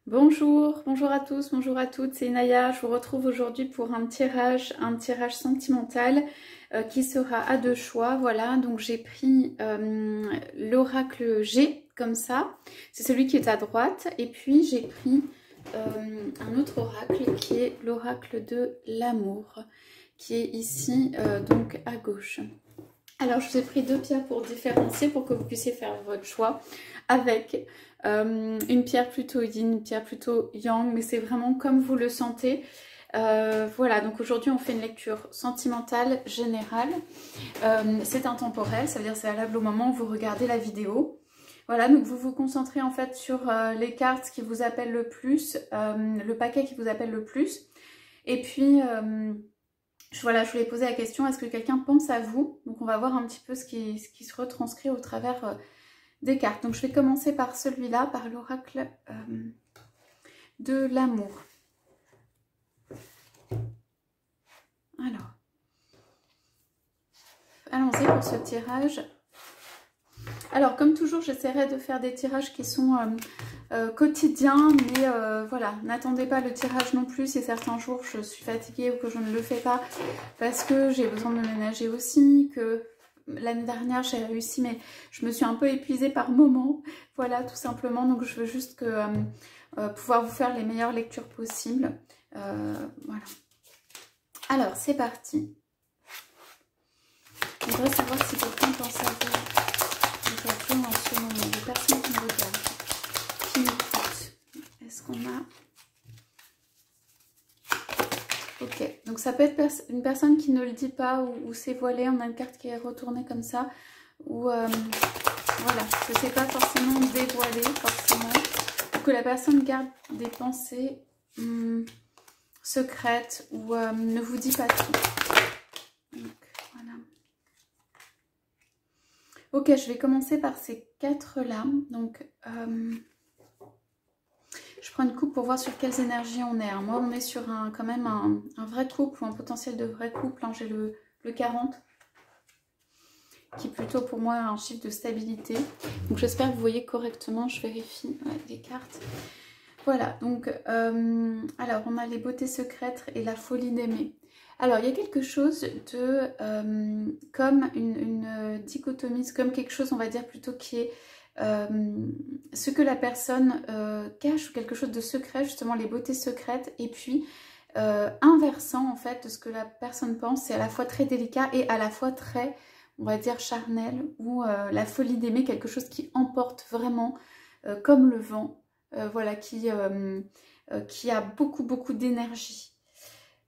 Bonjour, bonjour à tous, bonjour à toutes, c'est Naya. Je vous retrouve aujourd'hui pour un tirage sentimental qui sera à deux choix. Voilà, donc j'ai pris l'oracle G comme ça, c'est celui qui est à droite, et puis j'ai pris un autre oracle qui est l'oracle de l'amour, qui est ici donc à gauche. Alors je vous ai pris deux pierres pour différencier, pour que vous puissiez faire votre choix avec une pierre plutôt yin, une pierre plutôt yang, mais c'est vraiment comme vous le sentez. Voilà, donc aujourd'hui on fait une lecture sentimentale générale. C'est intemporel, ça veut dire c'est valable au moment où vous regardez la vidéo. Voilà, donc vous vous concentrez en fait sur les cartes qui vous appellent le plus, le paquet qui vous appelle le plus. Et puis, voilà, je voulais poser la question, est-ce que quelqu'un pense à vous? Donc on va voir un petit peu ce qui se retranscrit au travers des cartes. Donc je vais commencer par celui-là, par l'oracle de l'amour. Alors, allons-y pour ce tirage. Alors comme toujours, j'essaierai de faire des tirages qui sont quotidiens, mais voilà, n'attendez pas le tirage non plus si certains jours je suis fatiguée ou que je ne le fais pas parce que j'ai besoin de me ménager aussi, que l'année dernière j'ai réussi mais je me suis un peu épuisée par moment, voilà tout simplement, donc je veux juste que pouvoir vous faire les meilleures lectures possibles, voilà. Alors c'est parti. Je voudrais savoir si quelqu'un pense à vous aujourd'hui en ce moment, des personnes qui me regardent, qui m'écoutent. Est-ce qu'on a... Ok, donc ça peut être une personne qui ne le dit pas ou c'est voilé, on a une carte qui est retournée comme ça, ou voilà, que c'est pas forcément dévoilé, forcément, ou que la personne garde des pensées secrètes ou ne vous dit pas tout. Donc voilà. Ok, je vais commencer par ces quatre-là, donc... je prends une coupe pour voir sur quelles énergies on est. Moi, on est sur quand même un vrai couple ou un potentiel de vrai couple. J'ai le 40, qui est plutôt pour moi un chiffre de stabilité. Donc, j'espère que vous voyez correctement. Je vérifie les cartes. Voilà, donc, alors, on a les beautés secrètes et la folie d'aimer. Alors, il y a quelque chose de... comme une dichotomie, comme quelque chose, on va dire, plutôt qui est... ce que la personne cache ou quelque chose de secret, justement les beautés secrètes, et puis inversant en fait de ce que la personne pense, c'est à la fois très délicat et à la fois très, on va dire, charnel, ou la folie d'aimer, quelque chose qui emporte vraiment comme le vent, voilà, qui a beaucoup d'énergie.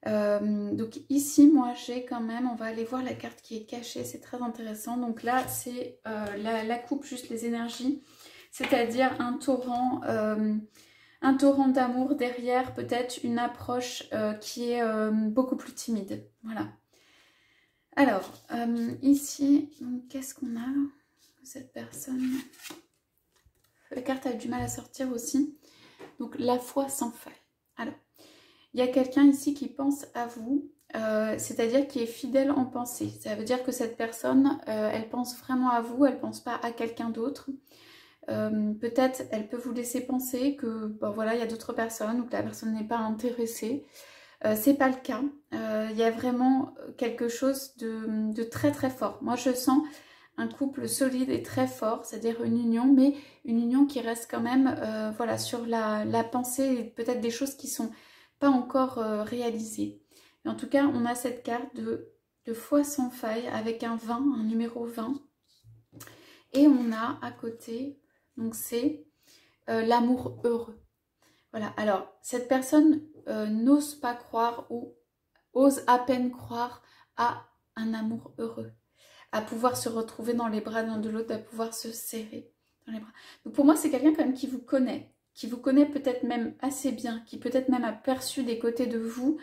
Donc ici moi j'ai quand même, on va aller voir la carte qui est cachée, c'est très intéressant. Donc là c'est la coupe, juste les énergies, c'est-à-dire un torrent d'amour derrière, peut-être une approche qui est beaucoup plus timide, voilà. Alors ici, qu'est-ce qu'on a cette personne? La carte a du mal à sortir aussi, donc la foi sans faille. Alors il y a quelqu'un ici qui pense à vous, c'est-à-dire qui est fidèle en pensée. Ça veut dire que cette personne, elle pense vraiment à vous, elle ne pense pas à quelqu'un d'autre. Peut-être elle peut vous laisser penser que bon, voilà, il y a d'autres personnes ou que la personne n'est pas intéressée. C'est pas le cas. Il y a vraiment quelque chose de très très fort. Moi je sens un couple solide et très fort, c'est-à-dire une union, mais une union qui reste quand même voilà, sur la pensée et peut-être des choses qui sont pas encore réalisé. Mais en tout cas, on a cette carte de foi sans faille avec un 20, un numéro 20. Et on a à côté, donc c'est l'amour heureux. Voilà, alors cette personne n'ose pas croire ou ose à peine croire à un amour heureux, à pouvoir se retrouver dans les bras l'un de l'autre, à pouvoir se serrer dans les bras. Donc pour moi, c'est quelqu'un quand même qui vous connaît peut-être même assez bien, qui peut-être même a perçu des côtés de vous,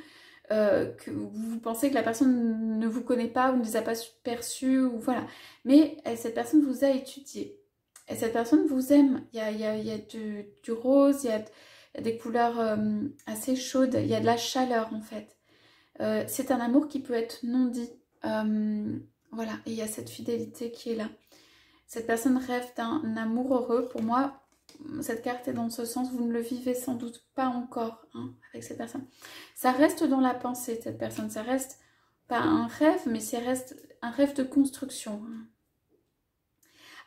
que vous pensez que la personne ne vous connaît pas ou ne les a pas perçus, ou voilà. Mais cette personne vous a étudié. Et cette personne vous aime. Il y a du rose, il y a des couleurs assez chaudes, il y a de la chaleur en fait. C'est un amour qui peut être non dit. Voilà, et il y a cette fidélité qui est là. Cette personne rêve d'un amour heureux. Pour moi, cette carte est dans ce sens, vous ne le vivez sans doute pas encore hein, avec cette personne. Ça reste dans la pensée, cette personne. Ça reste pas un rêve, mais ça reste un rêve de construction.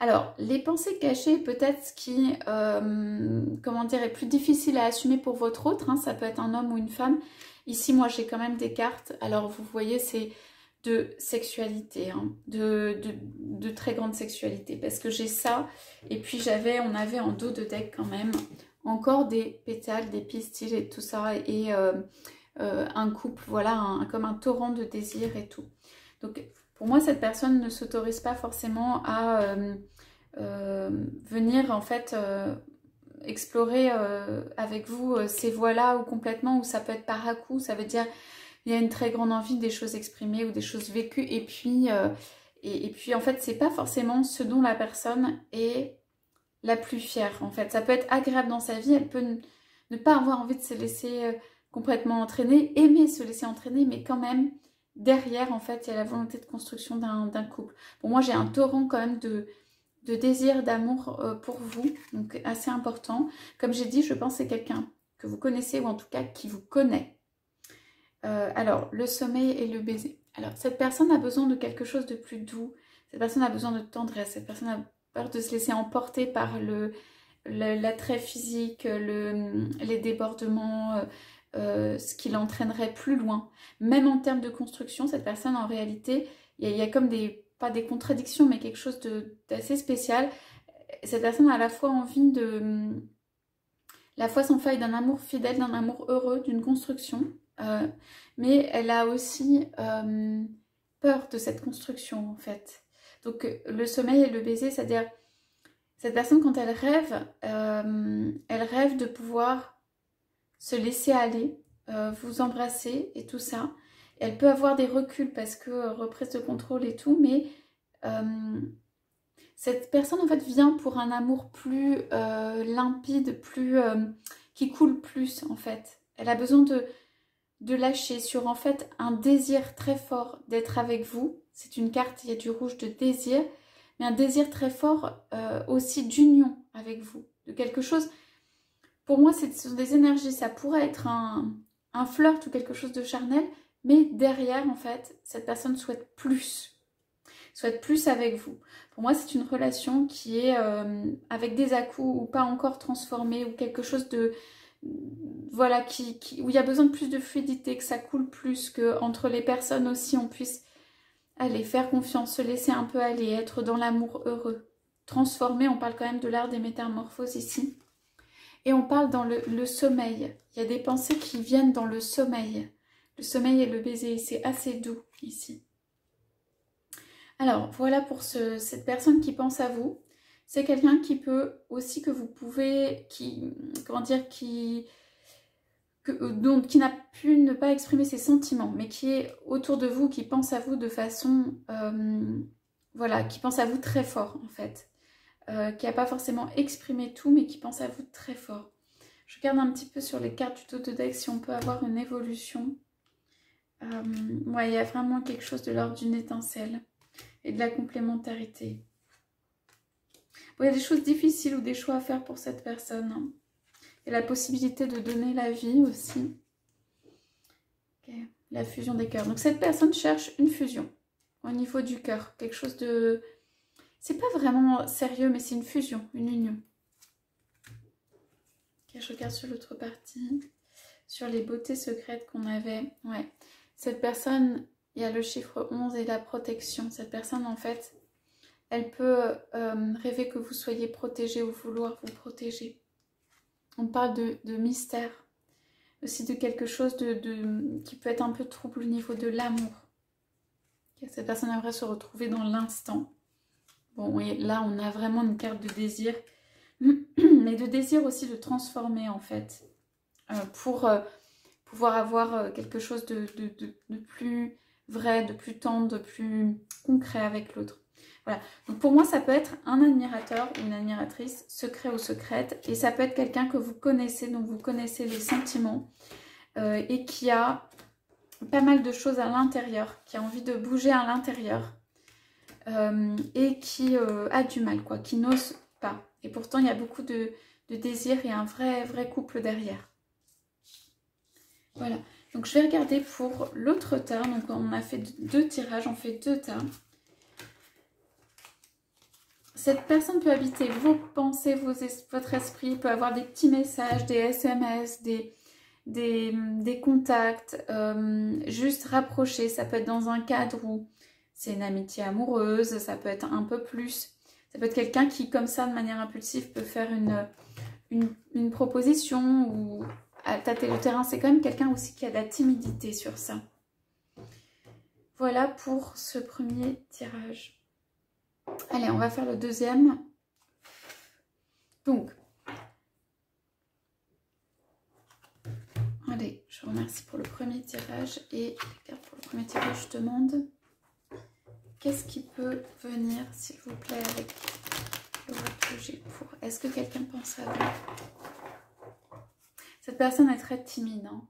Alors, les pensées cachées, peut-être ce qui, comment dire, est plus difficile à assumer pour votre autre. Hein, ça peut être un homme ou une femme. Ici, moi, j'ai quand même des cartes. Alors, vous voyez, c'est de sexualité, hein, de très grande sexualité. Parce que j'ai ça. Et puis, on avait en dos de deck quand même encore des pétales, des pistils et tout ça. Et un couple, voilà, comme un torrent de désir et tout. Donc, pour moi, cette personne ne s'autorise pas forcément à venir en fait explorer avec vous ces voies-là ou complètement, ou ça peut être par à-coup, ça veut dire il y a une très grande envie des choses exprimées ou des choses vécues et puis en fait c'est pas forcément ce dont la personne est la plus fière en fait. Ça peut être agréable dans sa vie, elle peut ne pas avoir envie de se laisser complètement entraîner, aimer se laisser entraîner, mais quand même derrière en fait il y a la volonté de construction d'un couple. Pour moi j'ai un torrent quand même de désir, d'amour pour vous, donc assez important. Comme j'ai dit, je pense que c'est quelqu'un que vous connaissez ou en tout cas qui vous connaît. Alors, le sommeil et le baiser. Alors, cette personne a besoin de quelque chose de plus doux, cette personne a besoin de tendresse, cette personne a peur de se laisser emporter par l'attrait physique, les débordements, ce qui l'entraînerait plus loin. Même en termes de construction, cette personne en réalité, il y a comme pas des contradictions, mais quelque chose d'assez spécial. Cette personne a à la fois envie la foi sans faille d'un amour fidèle, d'un amour heureux, d'une construction, mais elle a aussi peur de cette construction en fait. Donc le sommeil et le baiser, c'est-à-dire cette personne quand elle rêve de pouvoir se laisser aller, vous embrasser et tout ça. Elle peut avoir des reculs parce que reprise de contrôle et tout, mais cette personne en fait vient pour un amour plus limpide, qui coule plus en fait. Elle a besoin de lâcher sur en fait un désir très fort d'être avec vous. C'est une carte, il y a du rouge de désir, mais un désir très fort aussi d'union avec vous, de quelque chose. Pour moi, ce sont des énergies, ça pourrait être un flirt ou quelque chose de charnel, mais derrière, en fait, cette personne souhaite plus avec vous. Pour moi, c'est une relation qui est avec des à-coups ou pas encore transformée ou quelque chose de... Voilà, où il y a besoin de plus de fluidité, que ça coule plus, que entre les personnes aussi, on puisse aller faire confiance, se laisser un peu aller, être dans l'amour heureux. Transformer, on parle quand même de l'art des métamorphoses ici. Et on parle dans le sommeil. Il y a des pensées qui viennent dans le sommeil. Le sommeil et le baiser, c'est assez doux ici. Alors, voilà pour cette personne qui pense à vous. C'est quelqu'un qui peut aussi que vous pouvez, qui n'a pu ne pas exprimer ses sentiments, mais qui est autour de vous, qui pense à vous de façon, voilà, qui pense à vous très fort en fait. Qui n'a pas forcément exprimé tout, mais qui pense à vous très fort. Je regarde un petit peu sur les cartes du dos de deck si on peut avoir une évolution. Ouais, il y a vraiment quelque chose de l'ordre d'une étincelle et de la complémentarité. Bon, il y a des choses difficiles ou des choix à faire pour cette personne. Hein. Et la possibilité de donner la vie aussi. Okay. La fusion des cœurs. Donc cette personne cherche une fusion au niveau du cœur. Quelque chose de... C'est pas vraiment sérieux, mais c'est une fusion, une union. Okay, je regarde sur l'autre partie. Sur les beautés secrètes qu'on avait. Ouais. Cette personne, il y a le chiffre 11 et la protection. Cette personne, en fait, elle peut rêver que vous soyez protégé ou vouloir vous protéger. On parle de mystère. Aussi de quelque chose qui peut être un peu trouble au niveau de l'amour. Okay, cette personne aimerait se retrouver dans l'instant. Bon, oui, là, on a vraiment une carte de désir. Mais de désir aussi de transformer, en fait. Pour pouvoir avoir quelque chose de plus vrai, de plus tendre, de plus concret avec l'autre. Voilà. Donc pour moi, ça peut être un admirateur ou une admiratrice, secret ou secrète. Et ça peut être quelqu'un que vous connaissez, dont vous connaissez les sentiments. Et qui a pas mal de choses à l'intérieur, qui a envie de bouger à l'intérieur. Et qui a du mal, quoi, qui n'ose pas. Et pourtant, il y a beaucoup de de désir et un vrai couple derrière. Voilà. Donc je vais regarder pour l'autre tas. Donc on a fait 2 tirages, on fait 2 tas. Cette personne peut habiter vos pensées, votre esprit, peut avoir des petits messages, des SMS, des contacts, juste rapprochés. Ça peut être dans un cadre où c'est une amitié amoureuse, ça peut être un peu plus. Ça peut être quelqu'un qui, comme ça, de manière impulsive, peut faire une proposition ou tâter le terrain. C'est quand même quelqu'un aussi qui a de la timidité sur ça. Voilà pour ce premier tirage. Allez, on va faire le deuxième. Donc, allez, je remercie pour le premier tirage. Et pour le premier tirage, je demande qu'est-ce qui peut venir, s'il vous plaît, avec le rôle que j'ai pour... Est-ce que quelqu'un pense à vous? Cette personne est très timide, hein,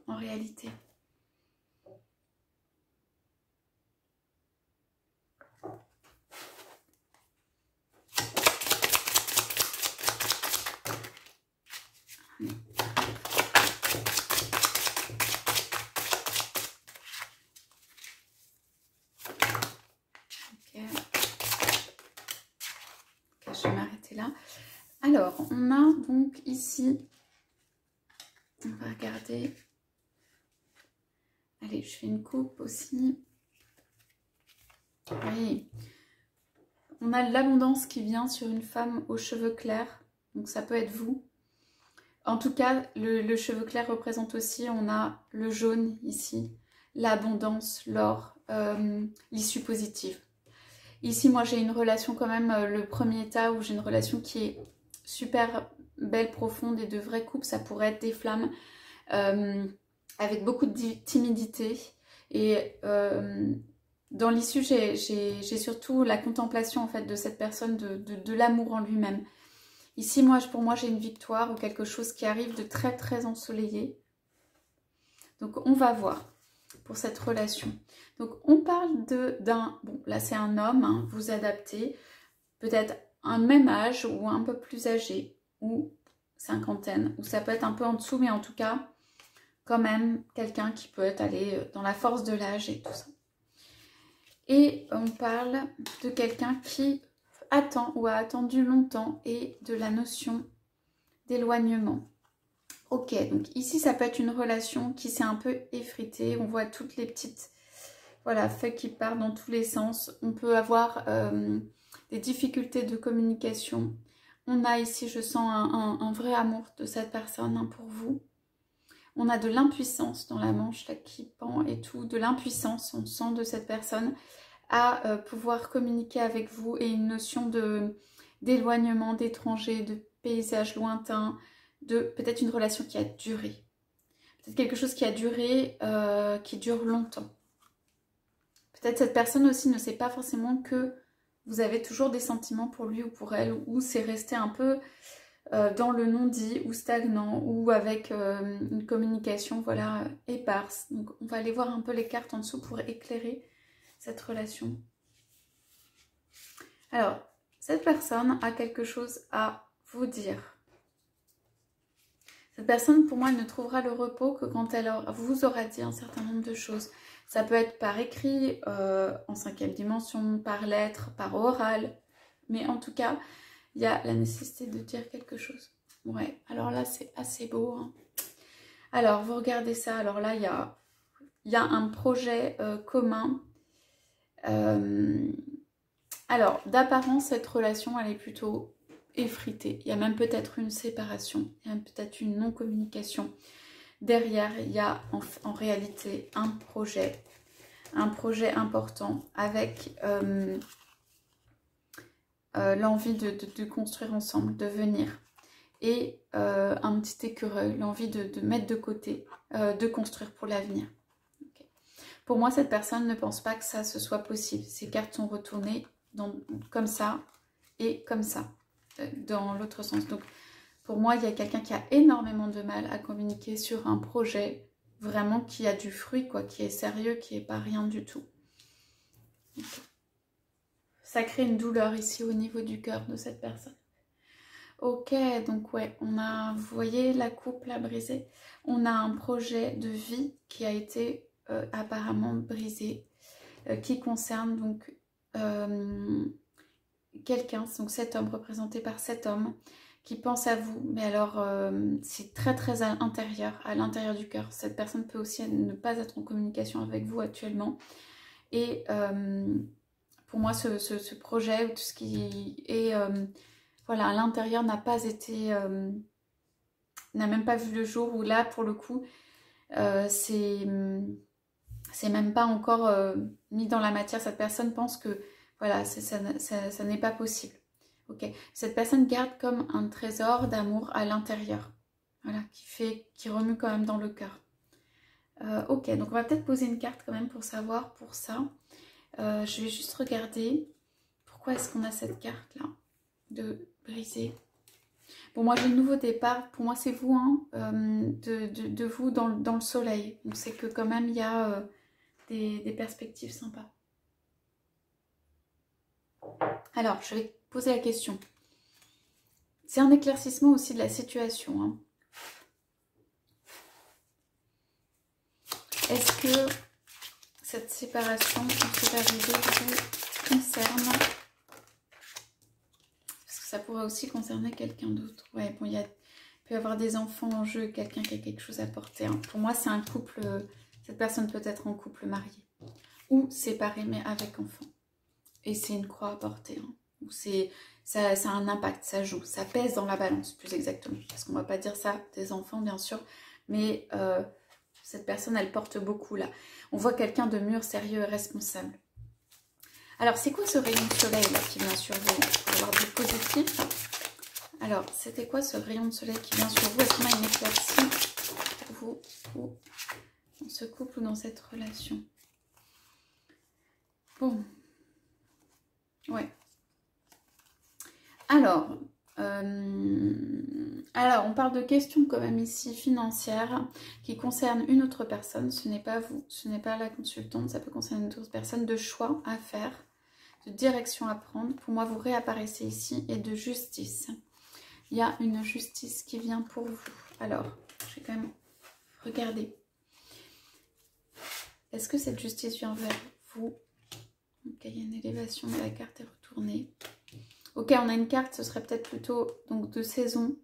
en réalité. Je vais m'arrêter là. Alors, on a donc ici, on va regarder. Allez, je fais une coupe aussi. Oui. On a l'abondance qui vient sur une femme aux cheveux clairs. Donc ça peut être vous. En tout cas, le cheveu clair représente aussi, on a le jaune ici, l'abondance, l'or, l'issue positive. Ici, moi, j'ai une relation quand même, le premier état où j'ai une relation qui est super belle, profonde et de vrai couple. Ça pourrait être des flammes avec beaucoup de timidité. Et dans l'issue, j'ai surtout la contemplation en fait de cette personne, de l'amour en lui-même. Ici, pour moi, j'ai une victoire ou quelque chose qui arrive de très ensoleillé. Donc, on va voir pour cette relation. Donc, on parle d'un... Bon, là, c'est un homme, hein, vous adaptez. Peut-être un même âge ou un peu plus âgé, ou cinquantaine, ou ça peut être un peu en dessous, mais en tout cas, quand même, quelqu'un qui peut être allé dans la force de l'âge et tout ça. Et on parle de quelqu'un qui attend ou a attendu longtemps et de la notion d'éloignement. Ok, donc ici ça peut être une relation qui s'est un peu effritée. On voit toutes les petites feuilles qui partent dans tous les sens. On peut avoir des difficultés de communication. On a ici, je sens un vrai amour de cette personne hein, pour vous. On a de l'impuissance dans la manche là, qui pend et tout. De l'impuissance, on sent de cette personne à pouvoir communiquer avec vous et une notion d'éloignement, d'étranger, de paysage lointain, de peut-être une relation qui a duré. Peut-être quelque chose qui a duré, qui dure longtemps. Peut-être cette personne aussi ne sait pas forcément que vous avez toujours des sentiments pour lui ou pour elle, ou c'est resté un peu dans le non-dit, ou stagnant, ou avec une communication voilà, éparse. Donc on va aller voir un peu les cartes en dessous pour éclairer cette relation. Alors, cette personne a quelque chose à vous dire. Cette personne, pour moi, elle ne trouvera le repos que quand elle vous aura dit un certain nombre de choses. Ça peut être par écrit, en 5e dimension, par lettre, par oral. Mais en tout cas, il y a la nécessité de dire quelque chose. Ouais, alors là, c'est assez beau. Hein. Alors, vous regardez ça. Alors là, il y a un projet commun. Alors, d'apparence, cette relation, elle est plutôt effritée. Il y a même peut-être une séparation. Il y a peut-être une non-communication. Derrière, il y a en réalité un projet important avec l'envie de construire ensemble, de venir. Et un petit écureuil, l'envie de mettre de côté, de construire pour l'avenir. Okay. Pour moi, cette personne ne pense pas que ça ce soit possible. Ces cartes sont retournées comme ça et comme ça, dans l'autre sens. Donc, pour moi, il y a quelqu'un qui a énormément de mal à communiquer sur un projet vraiment qui a du fruit, quoi, qui est sérieux, qui n'est pas rien du tout. Okay. Ça crée une douleur ici au niveau du cœur de cette personne. Ok, donc ouais, on a, vous voyez, la coupe a brisé. On a un projet de vie qui a été apparemment brisé, qui concerne donc quelqu'un, donc cet homme représenté par cet homme, qui pense à vous. Mais alors, c'est très très à l'intérieur du cœur. Cette personne peut aussi ne pas être en communication avec vous actuellement. Et pour moi, ce projet, ou tout ce qui est... voilà, à l'intérieur n'a pas été... n'a même pas vu le jour, où là, pour le coup, c'est même pas encore mis dans la matière. Cette personne pense que, voilà, ça n'est pas possible. Ok, cette personne garde comme un trésor d'amour à l'intérieur. Voilà, qui remue quand même dans le cœur. Ok, donc on va peut-être poser une carte quand même pour savoir pour ça. Je vais juste regarder pourquoi est-ce qu'on a cette carte là de briser. Bon, moi j'ai le nouveau départ, pour moi c'est vous, hein, de vous dans le soleil. Donc c'est que quand même il y a des perspectives sympas. Alors, je vais poser la question. C'est un éclaircissement aussi de la situation. Hein. Est-ce que cette séparation qui va arriver vous concerne? Parce que ça pourrait aussi concerner quelqu'un d'autre. Ouais, bon, il peut y avoir des enfants en jeu, quelqu'un qui a quelque chose à porter. Hein. Pour moi, c'est un couple, cette personne peut être en couple marié. Ou séparé, mais avec enfant. Et c'est une croix à porter. Hein. Ça a un impact, ça joue, ça pèse dans la balance, plus exactement. Parce qu'on ne va pas dire ça des enfants, bien sûr. Mais cette personne, elle porte beaucoup, là. On voit quelqu'un de mûr, sérieux et responsable. Alors, c'est quoi ce rayon de soleil, là, qui vient sur vous? Pour avoir du positif. Alors, c'était quoi ce rayon de soleil qui vient sur vous? Est-ce qu'on a une éclaircie pour vous, ou dans ce couple, ou dans cette relation? Bon. Ouais. Alors, on parle de questions quand même ici financières qui concernent une autre personne. Ce n'est pas vous, ce n'est pas la consultante, ça peut concerner une autre personne, de choix à faire, de direction à prendre. Pour moi, vous réapparaissez ici, et de justice. Il y a une justice qui vient pour vous. Alors, je vais quand même regarder. Est-ce que cette justice vient vers vous? Ok, il y a une élévation, mais la carte est retournée. Ok, on a une carte, ce serait peut-être plutôt donc de saison.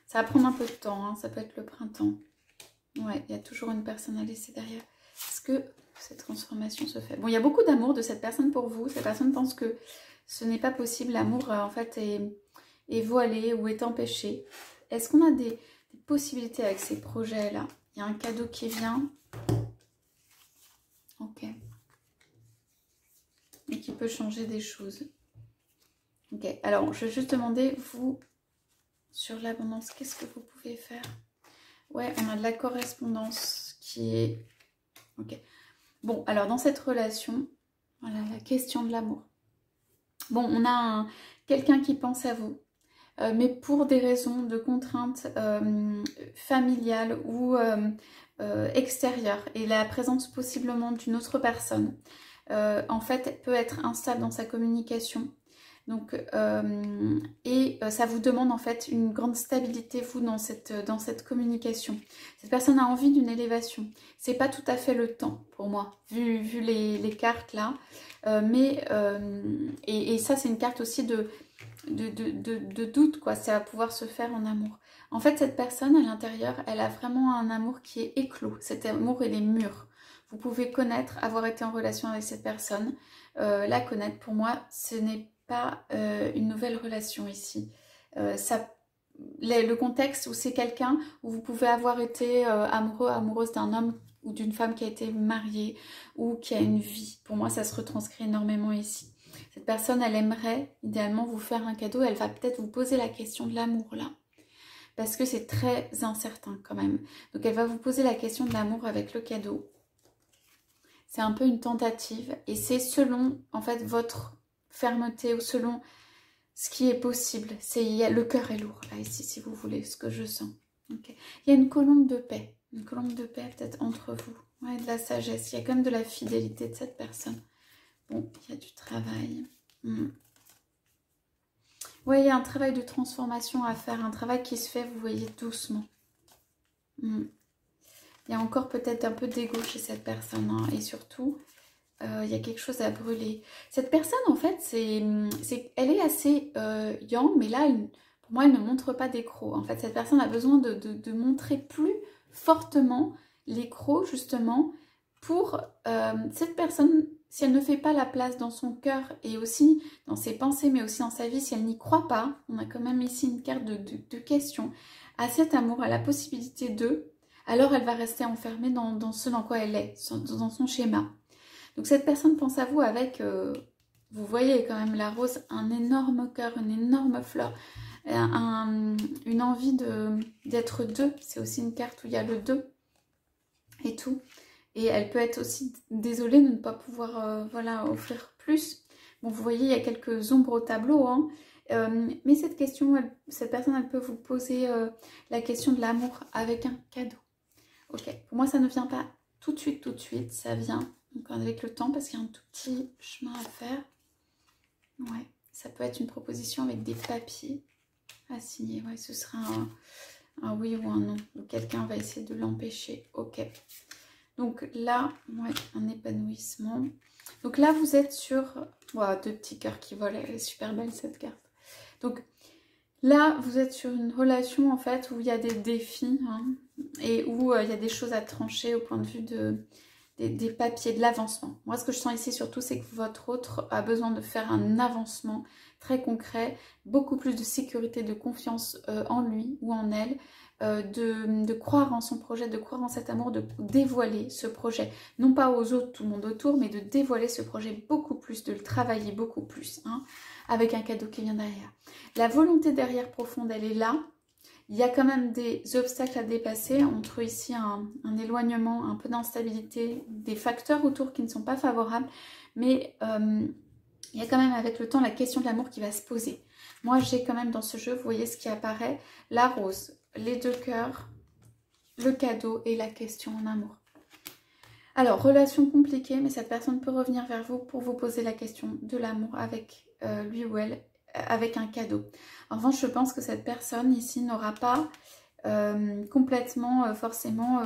Ça va prendre un peu de temps, hein, ça peut être le printemps. Ouais, il y a toujours une personne à laisser derrière. Est-ce que cette transformation se fait? Bon, il y a beaucoup d'amour de cette personne pour vous. Cette personne pense que ce n'est pas possible. L'amour, en fait, est voilé ou est empêché. Est-ce qu'on a des possibilités avec ces projets-là? Il y a un cadeau qui vient. Ok. Et qui peut changer des choses. Ok, alors je vais juste demander, vous, sur l'abondance, qu'est-ce que vous pouvez faire? Ouais, on a de la correspondance qui est... Ok. Bon, alors dans cette relation, voilà, la question de l'amour. Bon, on a quelqu'un qui pense à vous, mais pour des raisons de contraintes familiales ou extérieures, et la présence possiblement d'une autre personne, en fait, peut être instable dans sa communication. Donc, ça vous demande en fait une grande stabilité, vous, dans cette communication. Cette personne a envie d'une élévation. C'est pas tout à fait le temps pour moi, vu les cartes là. Et ça, c'est une carte aussi de doute, quoi. Ça va pouvoir se faire en amour. En fait, cette personne à l'intérieur, elle a vraiment un amour qui est éclos. Cet amour, il est mûr. Vous pouvez connaître, avoir été en relation avec cette personne, la connaître. Pour moi, ce n'est pas une nouvelle relation ici. Le contexte où c'est quelqu'un où vous pouvez avoir été amoureux, amoureuse d'un homme ou d'une femme qui a été mariée ou qui a une vie. Pour moi, ça se retranscrit énormément ici. Cette personne, elle aimerait idéalement vous faire un cadeau. Elle va peut-être vous poser la question de l'amour là. Parce que c'est très incertain quand même. Donc elle va vous poser la question de l'amour avec le cadeau. C'est un peu une tentative. Et c'est selon en fait votre fermeté ou selon ce qui est possible. Le cœur est lourd là ici si vous voulez, ce que je sens. Okay. Il y a une colombe de paix. Une colombe de paix peut-être entre vous. Ouais, de la sagesse. Il y a quand même de la fidélité de cette personne. Bon, il y a du travail. Ouais, il y a un travail de transformation à faire, un travail qui se fait, vous voyez, doucement. Il y a encore peut-être un peu d'ego chez cette personne, hein, et surtout, il y a quelque chose à brûler. Cette personne, en fait, elle est assez yang, mais là, pour moi, elle ne montre pas d'écrou. En fait, cette personne a besoin de montrer plus fortement l'écrou, justement, pour cette personne, si elle ne fait pas la place dans son cœur et aussi dans ses pensées, mais aussi dans sa vie, si elle n'y croit pas, on a quand même ici une carte de question, à cet amour, à la possibilité de, alors elle va rester enfermée dans ce dans quoi elle est, dans son schéma. Donc cette personne pense à vous avec, vous voyez quand même la rose, un énorme cœur, une énorme fleur, une envie d'être deux. C'est aussi une carte où il y a le deux et tout. Et elle peut être aussi désolée de ne pas pouvoir voilà, offrir plus. Bon, vous voyez, il y a quelques ombres au tableau, hein. Mais cette question, cette personne, elle peut vous poser la question de l'amour avec un cadeau. Ok, pour moi, ça ne vient pas tout de suite, ça vient donc avec le temps parce qu'il y a un tout petit chemin à faire. Ouais, ça peut être une proposition avec des papiers à signer. Ouais, ce sera un oui ou un non. Ou quelqu'un va essayer de l'empêcher. Ok. Donc là, ouais, un épanouissement. Donc là, vous êtes sur... Wow, deux petits cœurs qui volent. Elle est super belle cette carte. Donc là, vous êtes sur une relation en fait où il y a des défis, hein, et où il y a des choses à trancher au point de vue des papiers, de l'avancement. Moi, ce que je sens ici surtout, c'est que votre autre a besoin de faire un avancement très concret, beaucoup plus de sécurité, de confiance en lui ou en elle, de croire en son projet, de croire en cet amour, de dévoiler ce projet. Non pas aux autres, tout le monde autour, mais de dévoiler ce projet beaucoup plus, de le travailler beaucoup plus, hein, avec un cadeau qui vient derrière. La volonté derrière profonde, elle est là. Il y a quand même des obstacles à dépasser. On trouve ici un éloignement, un peu d'instabilité, des facteurs autour qui ne sont pas favorables. Mais il y a quand même avec le temps la question de l'amour qui va se poser. Moi, j'ai quand même dans ce jeu, vous voyez ce qui apparaît, la rose, les deux cœurs, le cadeau et la question en amour. Alors, relation compliquée, mais cette personne peut revenir vers vous pour vous poser la question de l'amour avec lui ou elle, avec un cadeau. En revanche, je pense que cette personne ici n'aura pas complètement forcément...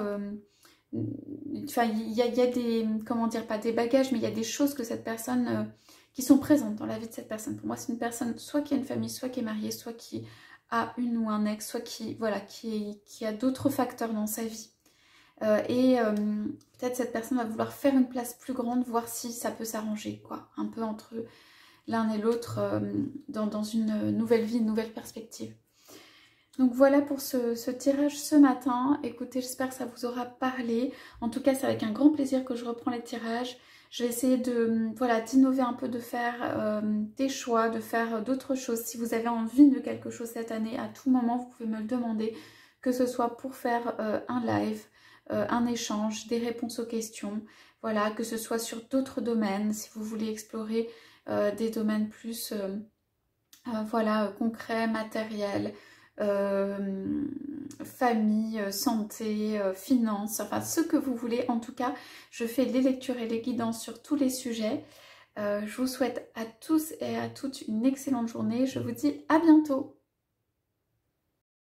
Enfin, il y a des... Comment dire, pas des bagages, mais il y a des choses que cette personne... qui sont présentes dans la vie de cette personne. Pour moi, c'est une personne soit qui a une famille, soit qui est mariée, soit qui a une ou un ex, soit qui, voilà, qui a d'autres facteurs dans sa vie. Peut-être cette personne va vouloir faire une place plus grande, voir si ça peut s'arranger, quoi. Un peu entre l'un et l'autre dans une nouvelle vie, une nouvelle perspective. Donc voilà pour ce tirage ce matin. Écoutez, j'espère que ça vous aura parlé. En tout cas, c'est avec un grand plaisir que je reprends les tirages. Je vais essayer d'innover un peu, de faire des choix, de faire d'autres choses. Si vous avez envie de quelque chose cette année, à tout moment, vous pouvez me le demander. Que ce soit pour faire un live, un échange, des réponses aux questions. Voilà, que ce soit sur d'autres domaines, si vous voulez explorer des domaines plus concrets, matériels, famille, santé, finances, enfin ce que vous voulez. En tout cas, je fais les lectures et les guidances sur tous les sujets. Je vous souhaite à tous et à toutes une excellente journée. Je vous dis à bientôt.